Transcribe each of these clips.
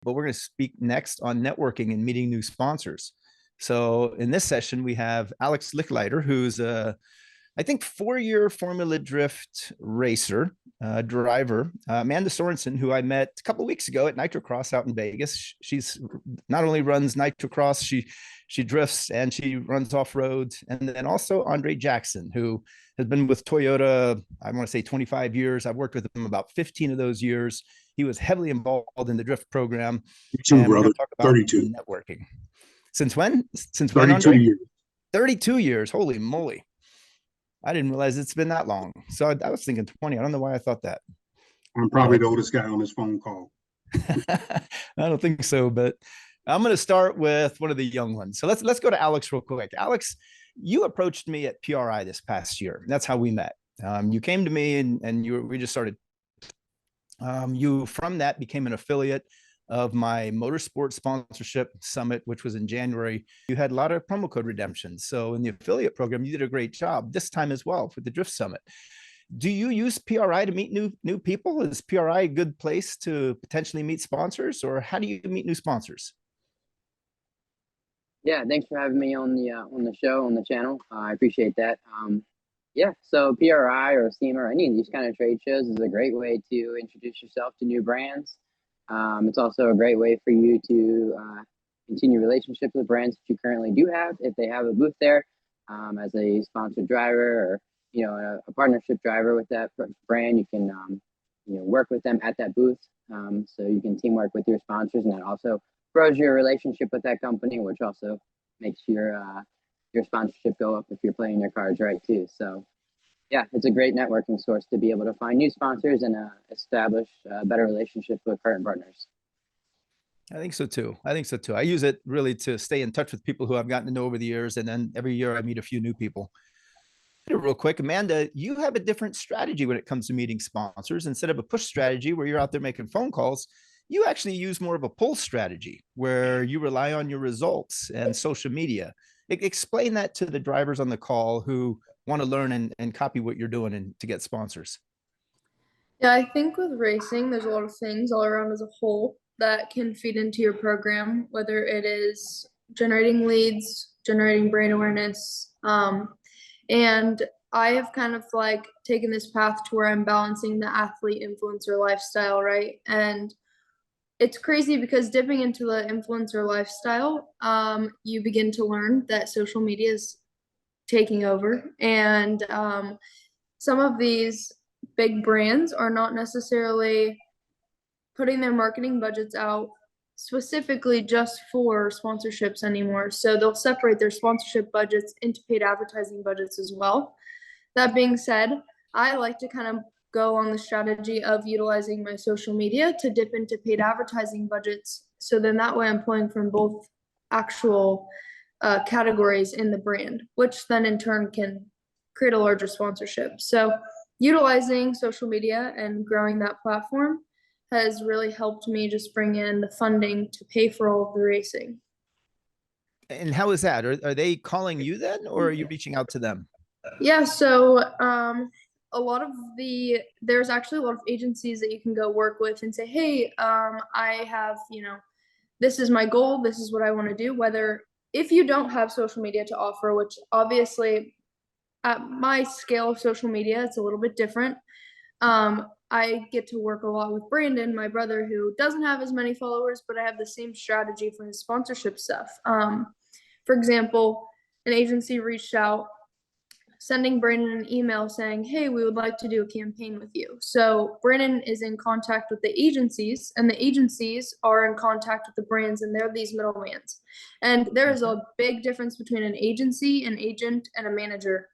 but we're going to speak next on networking and meeting new sponsors. So in this session, we have Alex Licklider, who's a, I think, 4-year Formula Drift racer, driver. Amanda Sorensen, who I met a couple of weeks ago at Nitrocross out in Vegas. She's not only runs Nitrocross, she drifts and she runs off road. And then also Andre Jackson, who has been with Toyota, I want to say 25 years. I've worked with him about 15 of those years. He was heavily involved in the drift program. You too, And we're brother. going to talk about 32. networking. Since when? Since when, 32 Andre? years. 32 years. Holy moly. I didn't realize it's been that long. So I was thinking 20. I don't know why I thought that. I'm probably the oldest guy on this phone call. I don't think so, but I'm going to start with one of the young ones. So let's go to Alex real quick. Alex, you approached me at PRI this past year. That's how we met. You came to me and we just started. You from that became an affiliate of my motorsport sponsorship summit, which was in January. You had a lot of promo code redemptions. So in the affiliate program, you did a great job this time as well for the Drift Summit. Do you use PRI to meet new people? Is PRI a good place to potentially meet sponsors, or how do you meet new sponsors? Yeah, thanks for having me on the show, on the channel. I appreciate that. Yeah, so PRI or SEMA or any of these kind of trade shows is a great way to introduce yourself to new brands. It's also a great way for you to continue relationships with brands that you currently do have if they have a booth there, as a sponsored driver or a partnership driver with that brand. You can work with them at that booth, so you can teamwork with your sponsors, and that also grows your relationship with that company, which also makes your sponsorship go up if you're playing your cards right too. So yeah, it's a great networking source to be able to find new sponsors and establish better relationships with current partners. I think so too. I use it really to stay in touch with people who I've gotten to know over the years. And then every year I meet a few new people. Real quick, Amanda, you have a different strategy when it comes to meeting sponsors. Instead of a push strategy where you're out there making phone calls, you actually use more of a pull strategy where you rely on your results and social media. Explain that to the drivers on the call who want to learn and copy what you're doing and to get sponsors. Yeah, I think with racing, there's a lot of things all around as a whole that can feed into your program, whether it is generating leads, generating brand awareness. And I have kind of like taken this path to where I'm balancing the athlete influencer lifestyle, right? And it's crazy because dipping into the influencer lifestyle, you begin to learn that social media is taking over. And some of these big brands are not necessarily putting their marketing budgets out specifically just for sponsorships anymore. So they'll separate their sponsorship budgets into paid advertising budgets as well. That being said, I like to kind of go on the strategy of utilizing my social media to dip into paid advertising budgets. So then that way I'm pulling from both actual categories in the brand, which then in turn can create a larger sponsorship. So utilizing social media and growing that platform has really helped me just bring in the funding to pay for all of the racing. And how is that? Are they calling you then, or are you reaching out to them? Yeah, so there's actually a lot of agencies that you can go work with and say, hey, I have, this is my goal, this is what I want to do. Whether if you don't have social media to offer, which obviously at my scale of social media, it's a little bit different. I get to work a lot with Brandon, my brother, who doesn't have as many followers, but I have the same strategy for his sponsorship stuff. For example, an agency reached out, sending Brandon an email saying, hey, we would like to do a campaign with you. So Brandon is in contact with the agencies, and the agencies are in contact with the brands, and they're these middlemen. And there is a big difference between an agency, an agent, and a manager.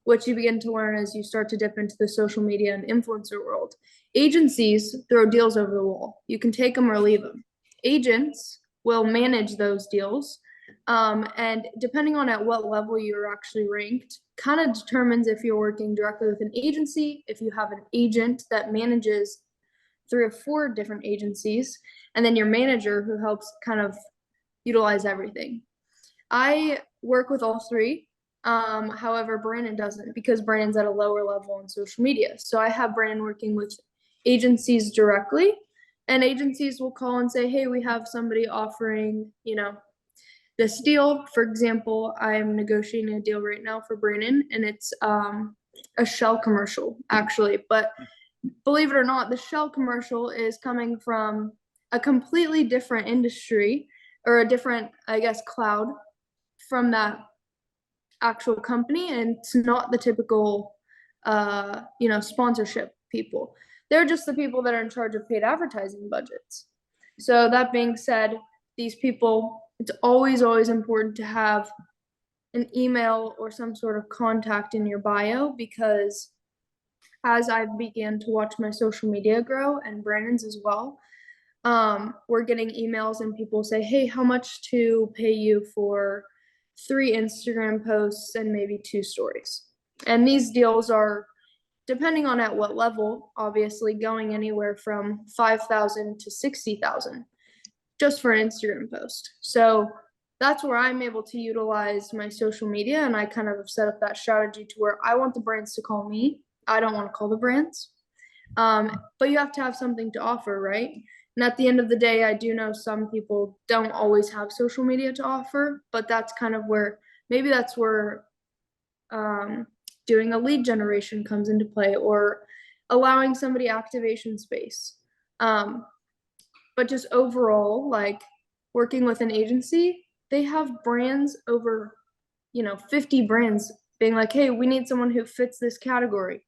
Which you begin to learn as you start to dip into the social media and influencer world. Agencies throw deals over the wall. You can take them or leave them. Agents will manage those deals. And depending on at what level you're actually ranked, kind of determines if you're working directly with an agency, if you have an agent that manages 3 or 4 different agencies, and then your manager who helps kind of utilize everything. I work with all 3. However, Brandon doesn't, because Brandon's at a lower level on social media. So I have Brandon working with agencies directly, and agencies will call and say, hey, we have somebody offering, this deal. For example, I'm negotiating a deal right now for Brandon, and it's a Shell commercial, actually. But believe it or not, the Shell commercial is coming from a completely different industry, or a different, I guess, cloud from that actual company, and it's not the typical sponsorship people. They're just the people that are in charge of paid advertising budgets. So that being said, these people, it's always important to have an email or some sort of contact in your bio, because as I began to watch my social media grow, and Brandon's as well, we're getting emails and people say, hey, how much to pay you for 3 Instagram posts and maybe 2 stories? And these deals are, depending on at what level, obviously going anywhere from 5,000 to 60,000 just for an Instagram post. So that's where I'm able to utilize my social media, and I kind of have set up that strategy to where I want the brands to call me. I don't want to call the brands. But you have to have something to offer, right? And at the end of the day, I do know some people don't always have social media to offer, but that's kind of where, maybe that's where doing a lead generation comes into play, or allowing somebody activation space. But just overall, like working with an agency, they have brands over, 50 brands being like, hey, we need someone who fits this category.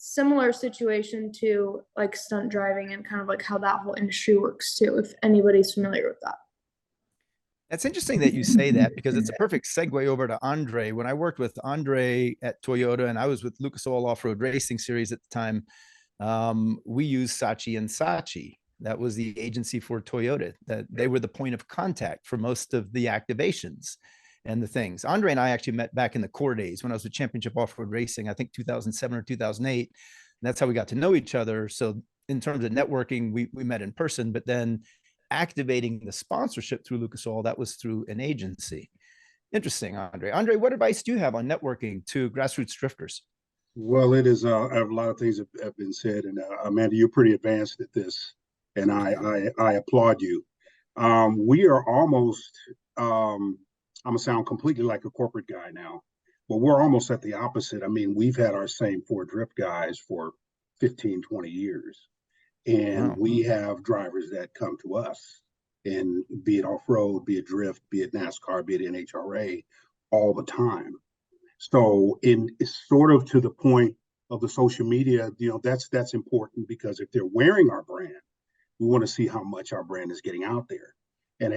Similar situation to like stunt driving, and kind of like how that whole industry works too, if anybody's familiar with that. That's interesting that you say that, because it's a perfect segue over to Andre. When I worked with Andre at Toyota, and I was with Lucas Oil Off-Road Racing Series at the time, we used Saatchi and Saatchi. That was the agency for Toyota. That they were the point of contact for most of the activations and the things. Andre and I actually met back in the core days when I was with Championship Off-Road Racing, I think 2007 or 2008. And that's how we got to know each other. So in terms of networking, we met in person, but then activating the sponsorship through Lucas Oil, that was through an agency. Interesting, Andre. Andre, what advice do you have on networking to grassroots drifters? Well, it is a lot of things have been said, and Amanda, you're pretty advanced at this, and I applaud you. We are almost, I'm gonna sound completely like a corporate guy now, but we're almost at the opposite. I mean, we've had our same 4 drift guys for 15, 20 years. And we have drivers that come to us, and be it off-road, be it drift, be it NASCAR, be it NHRA, all the time. So it's sort of to the point of the social media, that's important, because if they're wearing our brand, we want to see how much our brand is getting out there. And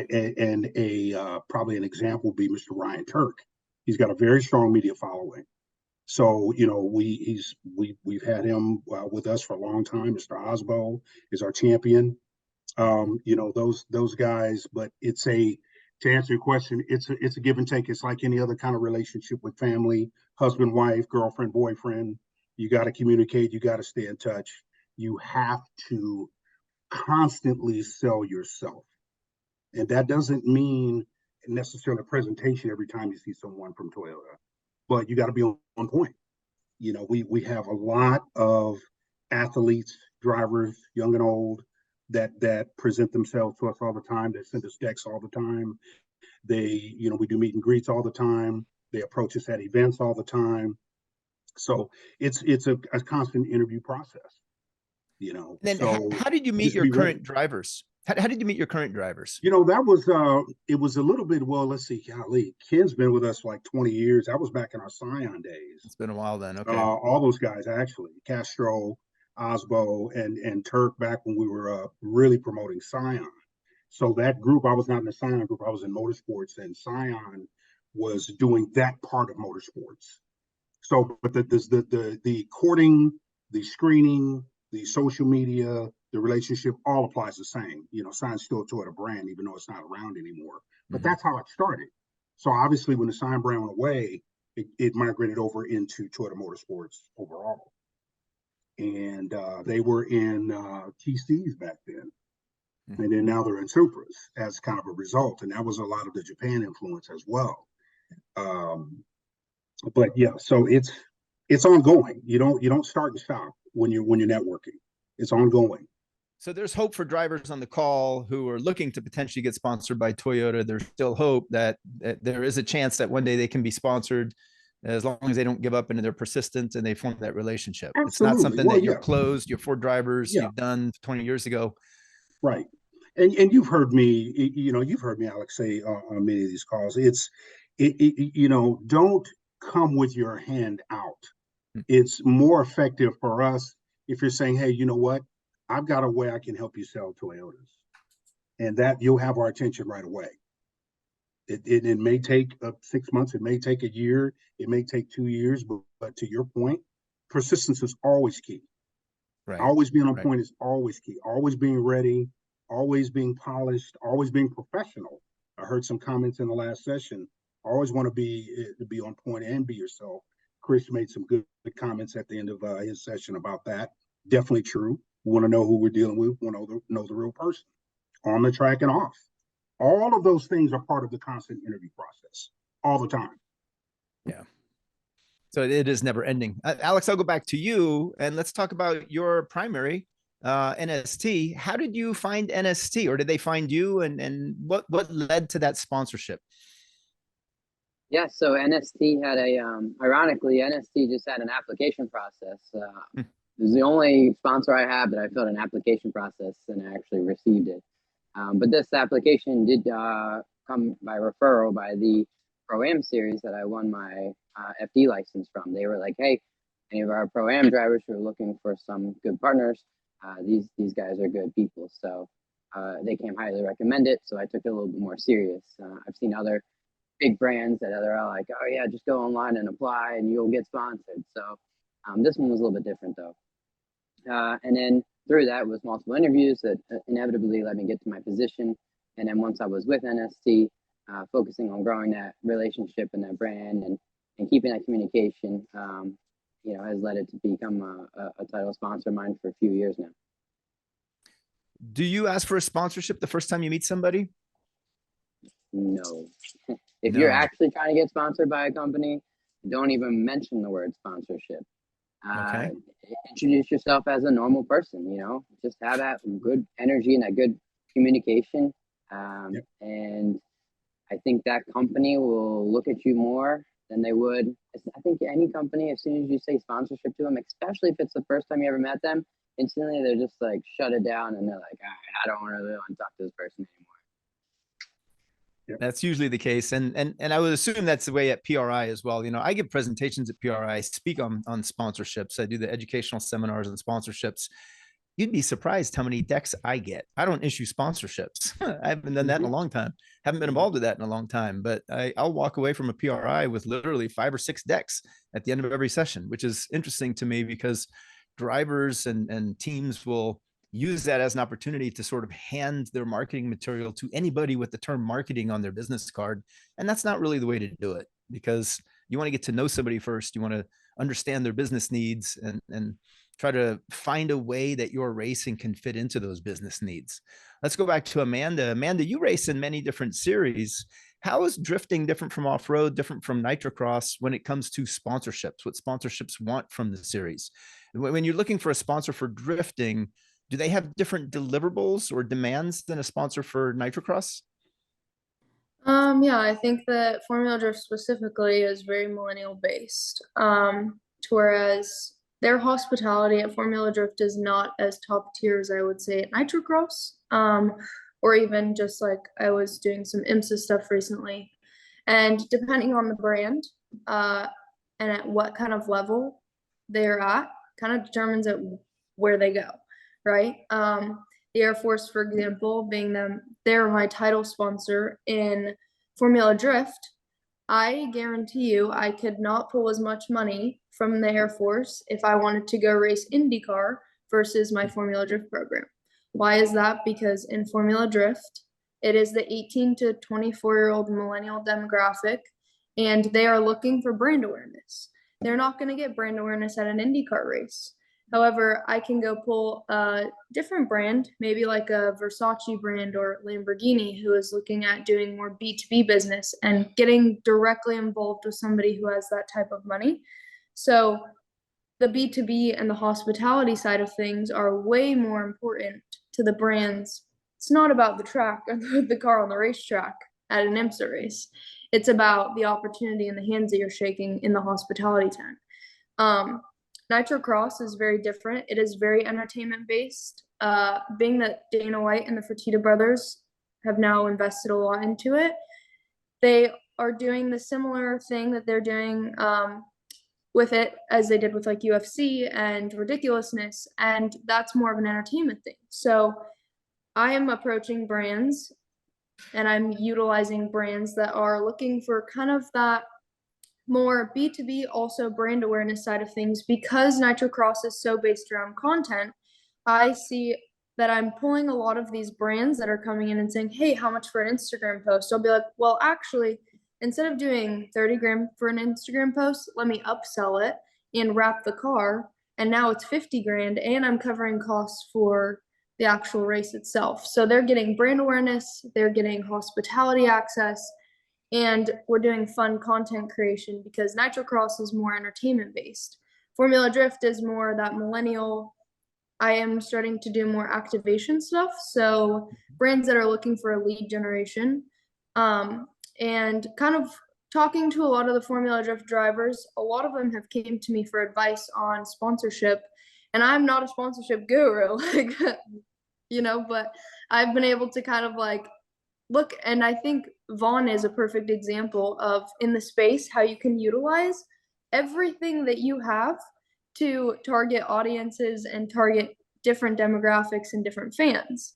probably an example would be Mr. Ryan Turk. He's got a very strong media following. So, we've had him with us for a long time. Mr. Osbo is our champion. Those guys, but to answer your question, it's a give and take. It's like any other kind of relationship with family, husband, wife, girlfriend, boyfriend. You got to communicate. You got to stay in touch. You have to constantly sell yourself. And that doesn't mean necessarily a presentation every time you see someone from Toyota, but you got to be on point. We have a lot of athletes, drivers, young and old, that present themselves to us all the time. They send us decks all the time. We do meet and greets all the time. They approach us at events all the time. So it's a constant interview process. Then so how did you meet your current drivers? How did you meet your current drivers? That was it was a little bit, well, let's see, golly, Ken's been with us for like 20 years. That was back in our Scion days. It's been a while then. Okay. All those guys, actually, Castro, Osbo, and Turk, back when we were really promoting Scion. So that group, I was not in the Scion group, I was in motorsports, and Scion was doing that part of motorsports. So, but the courting, the screening, the social media, the relationship, all applies the same. Sion's still a Toyota brand, even though it's not around anymore. But that's how it started. So obviously, when the Sion brand went away, it migrated over into Toyota Motorsports overall. And they were in TCs back then. And then now they're in Supras as kind of a result. And that was a lot of the Japan influence as well. But yeah, so it's ongoing. You don't start and stop when you're networking. It's ongoing. So there's hope for drivers on the call who are looking to potentially get sponsored by Toyota. There's still hope that there is a chance that one day they can be sponsored, as long as they don't give up and they're persistent and they form that relationship. It's not Absolutely. something Well, that you're yeah, closed, you're for drivers, yeah, you've done 20 years ago. right. And you've heard me, you've heard me, Alex, say on many of these calls, don't come with your hand out. It's more effective for us if you're saying, hey, you know what? I've got a way I can help you sell Toyotas. And that you'll have our attention right away. It may take 6 months, it may take a year, it may take 2 years, but to your point, persistence is always key. Right. Always being on Right. point is always key. Always being ready, always being polished, always being professional. I heard some comments in the last session. Always want to be on point and be yourself. Chris made some good comments at the end of his session about that. Definitely true. We want to know who we're dealing with. We want to know the real person on the track and off. All of those things are part of the constant interview process all the time. Yeah. So it is never ending. Alex, I'll go back to you and let's talk about your primary, NST. How did you find NST, or did they find you, and what led to that sponsorship? Yeah, so NST had ironically, NST just had an application process. It was the only sponsor I have that I filled an application process and I actually received it. But this application did come by referral by the Pro-Am series that I won my FD license from. They were like, hey, any of our Pro-Am drivers who are looking for some good partners, these guys are good people. So they came highly recommended. So I took it a little bit more serious. I've seen other big brands that are all like, oh yeah, just go online and apply and you'll get sponsored. So this one was a little bit different though. And then through that was multiple interviews that inevitably let me get to my position. And then once I was with NST, focusing on growing that relationship and that brand and keeping that communication, has led it to become a title sponsor of mine for a few years now. Do you ask for a sponsorship the first time you meet somebody? No. If No. you're actually trying to get sponsored by a company, don't even mention the word sponsorship. Okay. Introduce yourself as a normal person, just have that good energy and that good communication. Yep. And I think that company will look at you more than they would. I think any company, as soon as you say sponsorship to them, especially if it's the first time you ever met them, instantly they're just like, shut it down. And they're like, all right, I don't really want to talk to this person anymore. That's usually the case. And I would assume that's the way at PRI as well. I give presentations at PRI, I speak on sponsorships. I do the educational seminars on sponsorships. You'd be surprised how many decks I get. I don't issue sponsorships. I haven't done that in a long time. Haven't been involved with that in a long time, but I'll walk away from a PRI with literally 5 or 6 decks at the end of every session, which is interesting to me because drivers and teams will use that as an opportunity to sort of hand their marketing material to anybody with the term marketing on their business card. And that's not really the way to do it, because you want to get to know somebody first. You want to understand their business needs and try to find a way that your racing can fit into those business needs. Let's go back to Amanda. Amanda, you race in many different series. How is drifting different from off-road, different from nitrocross when it comes to sponsorships? What sponsorships want from the series? When you're looking for a sponsor for drifting, do they have different deliverables or demands than a sponsor for nitrocross? Yeah, I think that Formula Drift specifically is very millennial based. Whereas their hospitality at Formula Drift is not as top tier as I would say at nitrocross. Or even just like I was doing some IMSA stuff recently. And depending on the brand, and at what kind of level they're at, kind of determines where they go. Right? The Air Force, for example, they're my title sponsor in Formula Drift. I guarantee you I could not pull as much money from the Air Force if I wanted to go race IndyCar versus my Formula Drift program. Why is that? Because in Formula Drift, it is the 18 to 24-year-old millennial demographic, and they are looking for brand awareness. They're not going to get brand awareness at an IndyCar race. However, I can go pull a different brand, maybe like a Versace brand or Lamborghini, who is looking at doing more B2B business and getting directly involved with somebody who has that type of money. So the B2B and the hospitality side of things are way more important to the brands, it's not about the track or the car on the racetrack at an IMSA race. It's about the opportunity in the hands that you're shaking in the hospitality tent. Nitro Cross is very different. It is very entertainment based. Being that Dana White and the Fertitta brothers have now invested a lot into it, they are doing the similar thing that they're doing with it as they did with like UFC and Ridiculousness, and that's more of an entertainment thing. So I am approaching brands and I'm utilizing brands that are looking for kind of that more B2B, also brand awareness side of things. Because Nitro Cross is so based around content, I see that I'm pulling a lot of these brands that are coming in and saying, hey, how much for an Instagram post? I'll be like, well, actually, instead of doing 30 grand for an Instagram post, let me upsell it and wrap the car. And now it's 50 grand and I'm covering costs for the actual race itself. So they're getting brand awareness, they're getting hospitality access, and we're doing fun content creation because Nitro Cross is more entertainment based. Formula Drift is more that millennial. I am starting to do more activation stuff. So brands that are looking for a lead generation, and kind of talking to a lot of the Formula Drift drivers. A lot of them have came to me for advice on sponsorship, and I'm not a sponsorship guru, like, but I've been able to kind of like look, and I think Vaughn is a perfect example of, in the space, how you can utilize everything that you have to target audiences and target different demographics and different fans.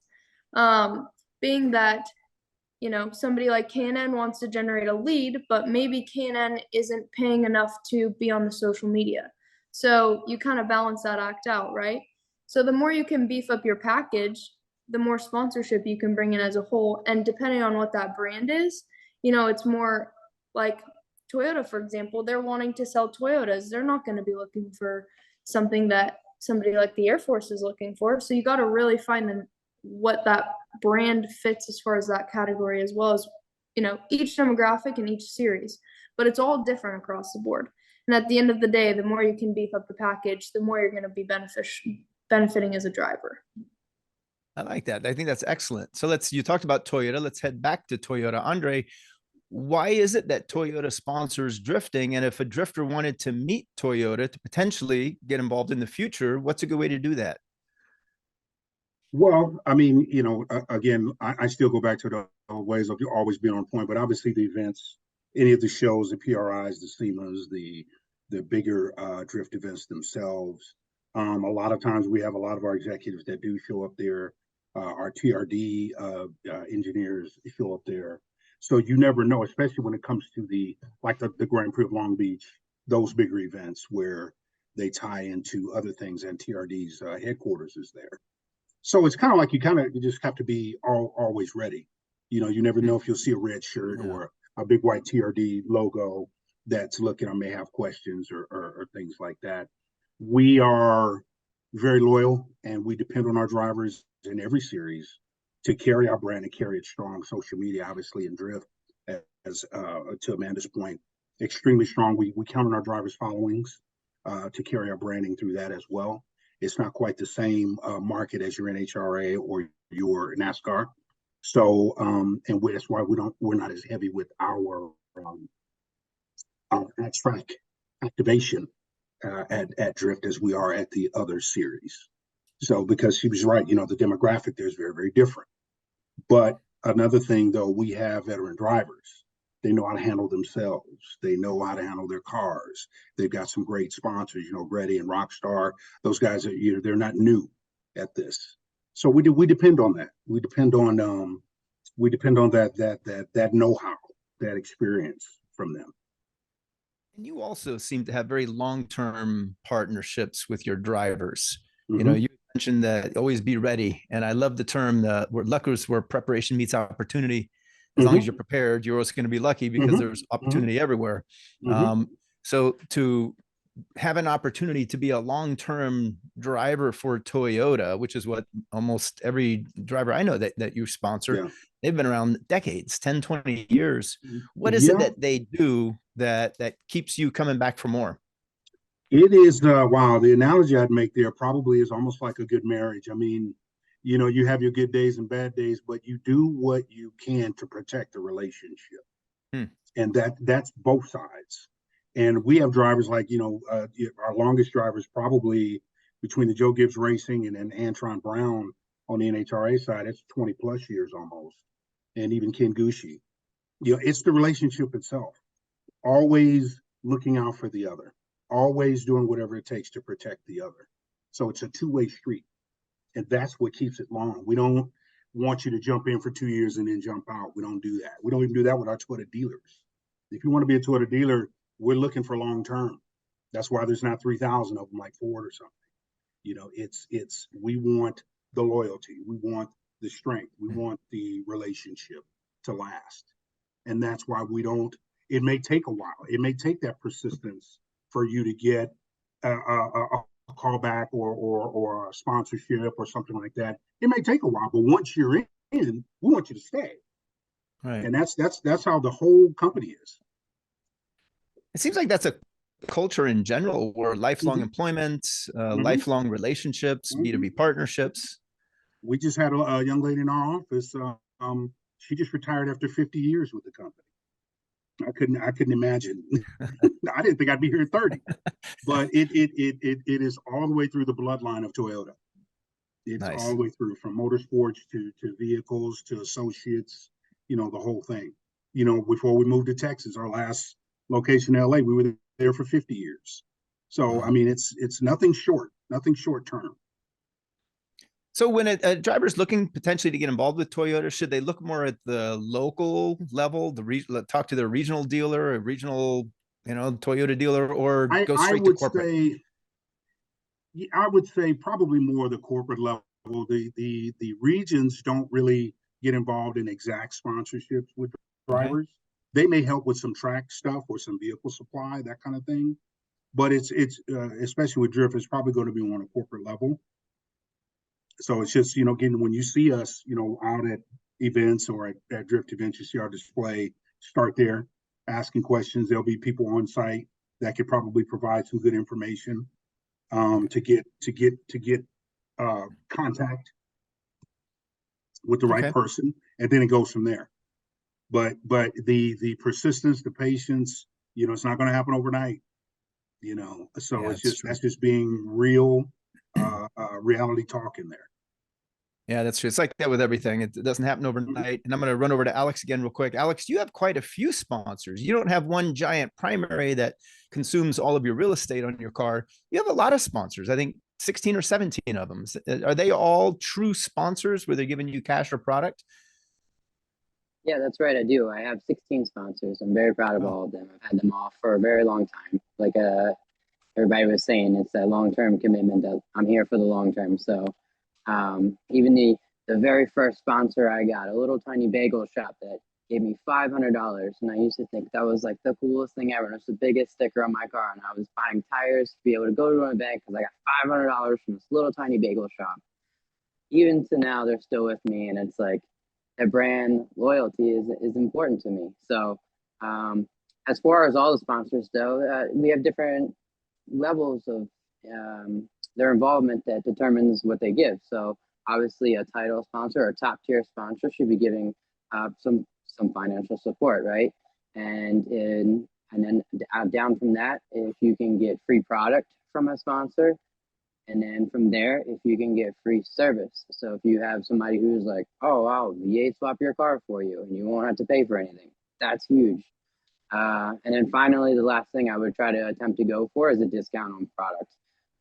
Being that, somebody like K&N wants to generate a lead, but maybe K&N isn't paying enough to be on the social media. So you kind of balance that act out, right? So the more you can beef up your package, the more sponsorship you can bring in as a whole. And depending on what that brand is, it's more like Toyota, for example. They're wanting to sell Toyotas. They're not going to be looking for something that somebody like the Air Force is looking for. So you got to really find what that brand fits as far as that category, as well as, each demographic and each series. But it's all different across the board. And at the end of the day, the more you can beef up the package, the more you're going to be benefiting as a driver. I like that. I think that's excellent. So you talked about Toyota. Let's head back to Toyota. Andre, why is it that Toyota sponsors drifting? And if a drifter wanted to meet Toyota to potentially get involved in the future, what's a good way to do that? Well, I mean, again, I still go back to the ways of always being on point, but obviously the events, any of the shows, the PRIs, the SEMAs, the bigger drift events themselves. A lot of times we have a lot of our executives that do show up there. Our TRD engineers show up there. So you never know, especially when it comes to the Grand Prix of Long Beach, those bigger events where they tie into other things, and TRD's headquarters is there. So it's kind of like you just have to be always ready. You never know if you'll see a red shirt or a big white TRD logo that's looking or may have questions or things like that. We are very loyal, and we depend on our drivers in every series to carry our brand and carry it strong. Social media, obviously, in drift, as to Amanda's point, extremely strong. We count on our drivers' followings to carry our branding through that as well. It's not quite the same market as your NHRA or your NASCAR. So, and that's why we're not as heavy with our track activation at drift as we are at the other series. So, because she was right, the demographic there is very, very different. But another thing, though, we have veteran drivers. They know how to handle themselves. They know how to handle their cars. They've got some great sponsors, Reddy and Rockstar. Those guys are, they're not new at this. So we depend on that. We depend on that know-how, that experience from them. And you also seem to have very long-term partnerships with your drivers. Mm-hmm. You mentioned that always be ready. And I love the term where luckers, where preparation meets opportunity. As long as you're prepared, you're also going to be lucky because there's opportunity everywhere. So to have an opportunity to be a long-term driver for Toyota, which is what almost every driver I know that you sponsor, they've been around decades, 10, 20 years. What is it that they do that keeps you coming back for more? It is, wow, the analogy I'd make there probably is almost like a good marriage. I mean, You know, you have your good days and bad days, but you do what you can to protect the relationship. Hmm. And that's both sides. And we have drivers like, our longest drivers probably between the Joe Gibbs Racing and then Antron Brown on the NHRA side, it's 20 plus years almost. And even Ken Gucci. It's the relationship itself. Always looking out for the other, always doing whatever it takes to protect the other. So it's a two-way street. And that's what keeps it long. We don't want you to jump in for 2 years and then jump out. We don't do that. We don't even do that with our Toyota dealers. If you want to be a Toyota dealer, we're looking for long term. That's why there's not 3,000 of them like Ford or something. We want the loyalty, we want the strength, we want the relationship to last. And that's why we don't. It may take a while. It may take that persistence for you to get a callback or a sponsorship or something like that. It may take a while, but once you're in, we want you to stay. Right. And that's how the whole company is. It seems like that's a culture in general where lifelong employment, lifelong relationships, B2B partnerships. We just had a young lady in our office. She just retired after 50 years with the company. I couldn't imagine. I didn't think I'd be here at 30, but it is all the way through the bloodline of Toyota. It's Nice. all the way through, from motorsports to vehicles to associates, the whole thing. Before we moved to Texas, our last location in LA, we were there for 50 years. So, I mean, it's nothing short term. So when a driver is looking potentially to get involved with Toyota, should they look more at the local level, talk to their regional dealer, a regional, Toyota dealer, or go straight to corporate? I would say probably more the corporate level. The regions don't really get involved in exact sponsorships with drivers. Okay. They may help with some track stuff or some vehicle supply, that kind of thing. But it's especially with drift, it's probably going to be on a corporate level. So it's just, again, when you see us, out at events or at drift events, you see our display, start there, asking questions. There'll be people on site that could probably provide some good information to get contact with the right person, and then it goes from there. But the persistence, the patience, it's not going to happen overnight. So that's just being real, reality talk in there. Yeah, that's true. It's like that with everything. It doesn't happen overnight. And I'm going to run over to Alex again real quick. Alex, you have quite a few sponsors. You don't have one giant primary that consumes all of your real estate on your car. You have a lot of sponsors. I think 16 or 17 of them. Are they all true sponsors where they're giving you cash or product? Yeah, that's right. I do. I have 16 sponsors. I'm very proud of all of them. I've had them all for a very long time. Like everybody was saying, it's a long-term commitment that I'm here for the long term. So even the very first sponsor I got, a little tiny bagel shop that gave me $500. And I used to think that was like the coolest thing ever. It's the biggest sticker on my car. And I was buying tires to be able to go to an event because I got $500 from this little tiny bagel shop. Even to now, they're still with me. And it's like, that brand loyalty is important to me. So as far as all the sponsors though, we have different levels of their involvement that determines what they give. So obviously a title sponsor or top tier sponsor should be giving some financial support, right? And then down from that, if you can get free product from a sponsor, and then from there, if you can get free service. So if you have somebody who's like, oh, I'll VA swap your car for you and you won't have to pay for anything, that's huge. And then finally, the last thing I would try to attempt to go for is a discount on products.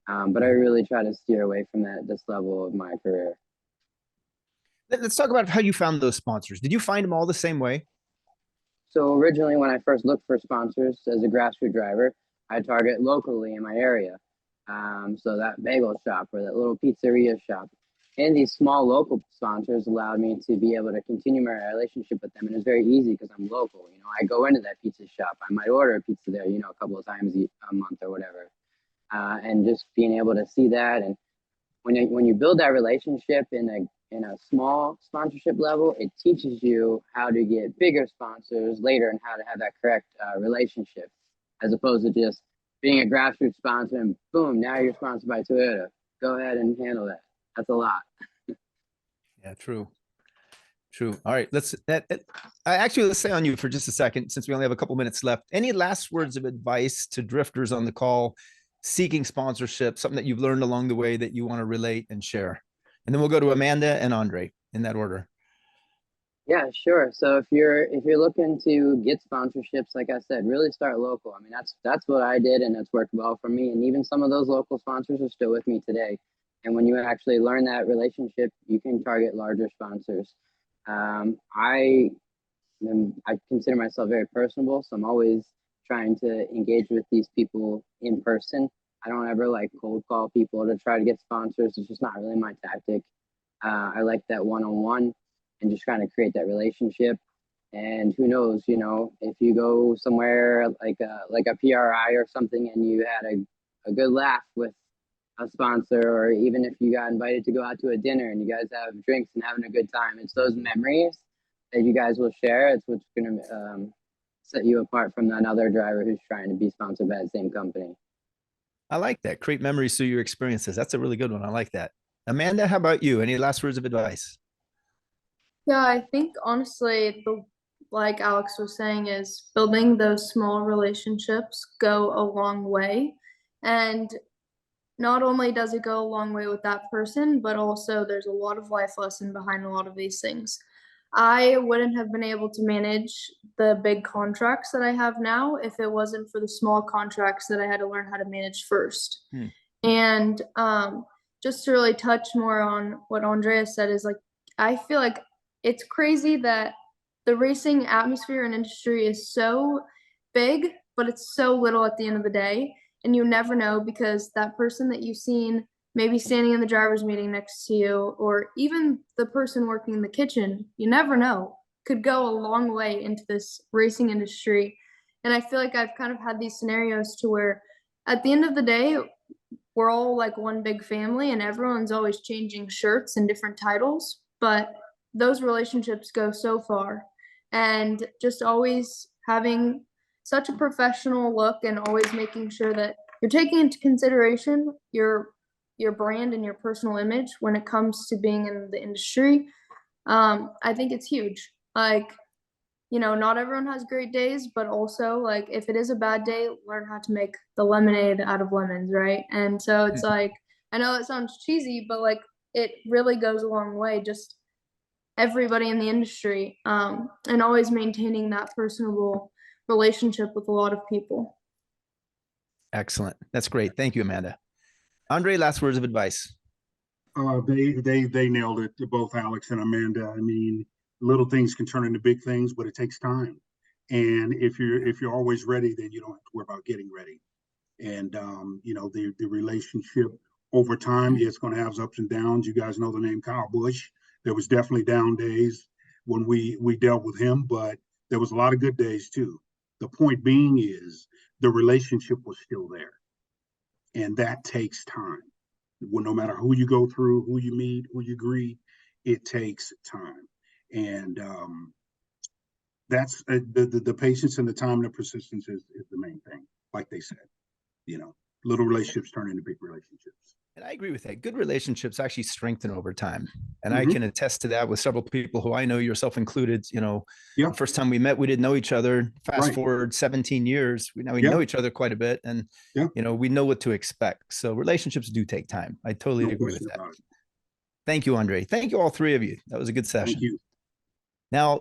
But I really try to steer away from that at this level of my career. Let's talk about how you found those sponsors. Did you find them all the same way? So originally, when I first looked for sponsors as a grassroots driver, I target locally in my area. So that bagel shop or that little pizzeria shop, and these small local sponsors allowed me to be able to continue my relationship with them. And it's very easy because I'm local. I go into that pizza shop. I might order a pizza there, a couple of times a month or whatever. And just being able to see that. And when you build that relationship in a small sponsorship level, it teaches you how to get bigger sponsors later and how to have that correct relationship, as opposed to just being a grassroots sponsor and boom, now you're sponsored by Toyota. Go ahead and handle that. That's a lot. Yeah, true. True. All right. Let's stay on you for just a second, since we only have a couple minutes left. Any last words of advice to drifters on the call seeking sponsorship, something that you've learned along the way that you want to relate and share? And then we'll go to Amanda and Andre in that order. Yeah, sure. So if you're looking to get sponsorships, like I said, really start local. I mean, that's what I did, and it's worked well for me. And even some of those local sponsors are still with me today. And when you actually learn that relationship, you can target larger sponsors. I consider myself very personable, so I'm always trying to engage with these people in person. I don't ever like cold call people to try to get sponsors. It's just not really my tactic. I like that one-on-one and just trying to create that relationship. And who knows, if you go somewhere like a PRI or something and you had a good laugh with a sponsor, or even if you got invited to go out to a dinner and you guys have drinks and having a good time, it's those memories that you guys will share. It's what's going to set you apart from another driver who's trying to be sponsored by the same company. I like that. Create memories through your experiences. That's a really good one. I like that. Amanda, how about you? Any last words of advice? Yeah, I think honestly, like Alex was saying, is building those small relationships go a long way. And not only does it go a long way with that person, but also there's a lot of life lesson behind a lot of these things. I wouldn't have been able to manage the big contracts that I have now if it wasn't for the small contracts that I had to learn how to manage first. And just to really touch more on what Andrea said is like, I feel like it's crazy that the racing atmosphere and industry is so big, but it's so little at the end of the day. And you never know, because that person that you've seen maybe standing in the driver's meeting next to you, or even the person working in the kitchen, you never know, could go a long way into this racing industry. And I feel like I've kind of had these scenarios to where at the end of the day, we're all like one big family and everyone's always changing shirts and different titles, but those relationships go so far. And just always having such a professional look and always making sure that you're taking into consideration your brand and your personal image when it comes to being in the industry. I think it's huge. Like, not everyone has great days, but also like if it is a bad day, learn how to make the lemonade out of lemons, right? And so it's like, I know it sounds cheesy, but like it really goes a long way, just everybody in the industry, and always maintaining that personable relationship with a lot of people. Excellent. That's great. Thank you, Amanda. Andre, last words of advice. They nailed it, both Alex and Amanda. I mean, little things can turn into big things, but it takes time. And if you're always ready, then you don't have to worry about getting ready. And the relationship over time, it's going to have ups and downs. You guys know the name Kyle Busch. There was definitely down days when we dealt with him, but there was a lot of good days too. The point being is the relationship was still there, and that takes time. Well, no matter who you go through, who you meet, who you greet, it takes time. And that's the patience and the time and the persistence is the main thing. Like they said, little relationships turn into big relationships. And I agree with that. Good relationships actually strengthen over time. And I can attest to that with several people who I know, yourself included. The first time we met, we didn't know each other. Fast forward 17 years, we know each other quite a bit, and we know what to expect. So relationships do take time. I totally agree with that. Thank you, Andre. Thank you, all three of you. That was a good session. Thank you. Now,